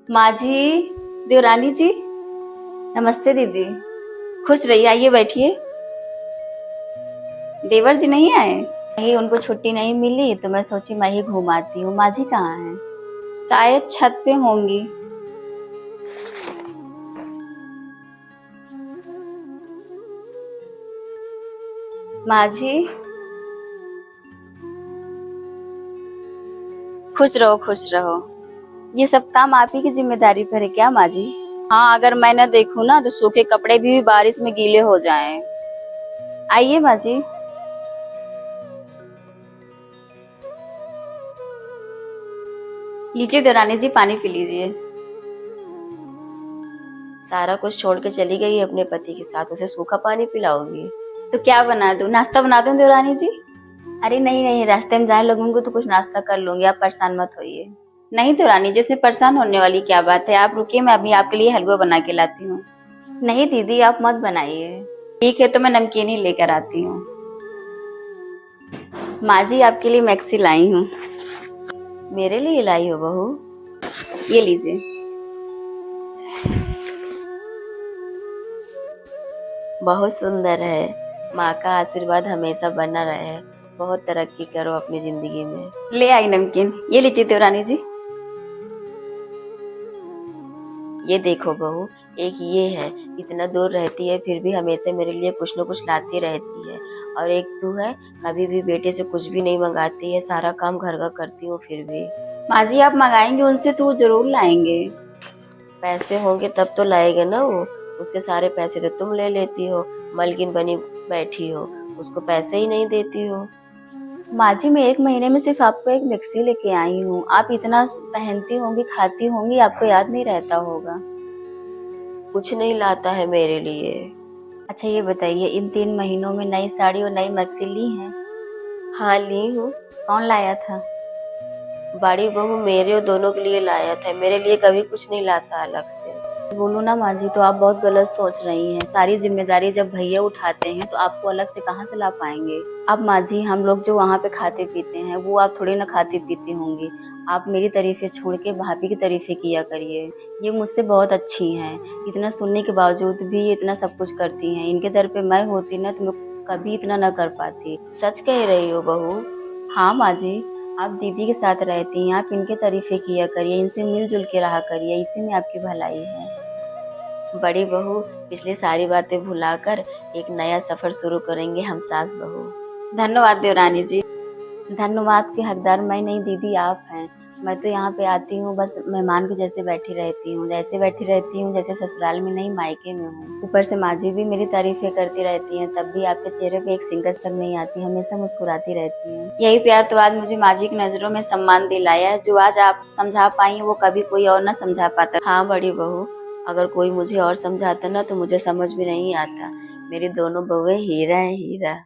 माँ जी, देवरानी जी, नमस्ते दीदी। खुश रहिए, आइए बैठिए। देवर जी नहीं आए? नहीं, उनको छुट्टी नहीं मिली तो मैं सोची मैं ही घूम आती हूँ। माँ जी कहाँ हैं? शायद छत पे होंगी। माँ जी, खुश रहो खुश रहो। ये सब काम आप ही की जिम्मेदारी पर है क्या माँ जी? हाँ, अगर मैं न देखूँ ना तो सूखे कपड़े भी बारिश में गीले हो जाएं। आइए माँ जी। लीजिए देवरानी जी, पानी पी लीजिए। सारा कुछ छोड़ के चली गई अपने पति के साथ, उसे सूखा पानी पिलाओगी? तो क्या बना दूं, नाश्ता बना दूं देवरानी जी? अरे नहीं नहीं, रास्ते में जाने लगूंगी तो कुछ नाश्ता कर लूंगी, आप परेशान मत होइए। नहीं देवरानी जी, इसमें परेशान होने वाली क्या बात है, आप रुकिए, मैं अभी आपके लिए हलवा बना के लाती हूँ। नहीं दीदी, आप मत बनाइए। ठीक है, तो मैं नमकीन ही लेकर आती हूँ। माँ जी, आपके लिए मैक्सी लाई हूँ। मेरे लिए लाई हो बहू? ये लीजिए। बहुत सुंदर है। माँ का आशीर्वाद हमेशा बना रहे। बहुत तरक्की करो अपनी जिंदगी में। ले आई नमकीन, ये लीजिए देवरानी जी। ये देखो बहू, एक ये है, इतना दूर रहती है फिर भी हमेशा मेरे लिए कुछ न कुछ लाती रहती है। और एक तू है, कभी भी बेटे से कुछ भी नहीं मंगाती है, सारा काम घर का करती हूँ फिर भी। माँ जी, आप मंगाएंगे उनसे तो वो जरूर लाएंगे। पैसे होंगे तब तो लाएगा ना वो। उसके सारे पैसे तो तुम ले लेती हो, मलकिन बनी बैठी हो, उसको पैसे ही नहीं देती हो। माँ जी, मैं एक महीने में सिर्फ आपको एक मिक्सी लेके आई हूँ, आप इतना पहनती होंगी खाती होंगी, आपको याद नहीं रहता होगा। कुछ नहीं लाता है मेरे लिए। अच्छा ये बताइए, इन 3 महीनों में नई साड़ी और नई मैक्सी ली है? हाँ ली हूँ। कौन लाया था? बड़ी बहू मेरे और दोनों के लिए लाया था, मेरे लिए कभी कुछ नहीं लाता अलग से। बोलो ना माँ जी, तो आप बहुत गलत सोच रही हैं। सारी जिम्मेदारी जब भैया उठाते हैं तो आपको अलग से कहाँ से ला पाएंगे? अब माँ जी, हम लोग जो वहाँ पे खाते पीते हैं वो आप थोड़ी ना खाती पीती होंगी। आप मेरी तारीफें छोड़ के भाभी की तारीफें किया करिए। ये मुझसे बहुत अच्छी हैं, इतना सुनने के बावजूद भी ये इतना सब कुछ करती हैं। इनके दर पे मैं होती ना तो मैं कभी इतना न कर पाती। सच कह रही हो बहू? हाँ माँ जी, आप दीदी के साथ रहती हैं, आप इनके तारीफें किया करिए, इनसे मिलजुल के रहा करिए, इसी में आपकी भलाई है। बड़ी बहू, पिछली सारी बातें भुलाकर एक नया सफर शुरू करेंगे हम सास बहू। धन्यवाद देवरानी जी। धन्यवाद के हकदार मैं नहीं दीदी, आप हैं। मैं तो यहाँ पे आती हूँ बस मेहमान के जैसे बैठी रहती हूँ, जैसे बैठी रहती हूँ जैसे ससुराल में नहीं मायके में हूँ। ऊपर से माँ जी भी मेरी तारीफें करती रहती हैं, तब भी आपके चेहरे पे एक सिंगस तक नहीं आती, हमेशा मुस्कुराती रहती हैं। यही प्यार तो आज मुझे माँ जी की नजरों में सम्मान दिलाया है, जो आज आप समझा पाई वो कभी कोई और न समझा पाता। हाँ बड़ी बहू, अगर कोई मुझे और समझाता ना तो मुझे समझ में नहीं आता। मेरी दोनों बहुएं हीरा है हीरा।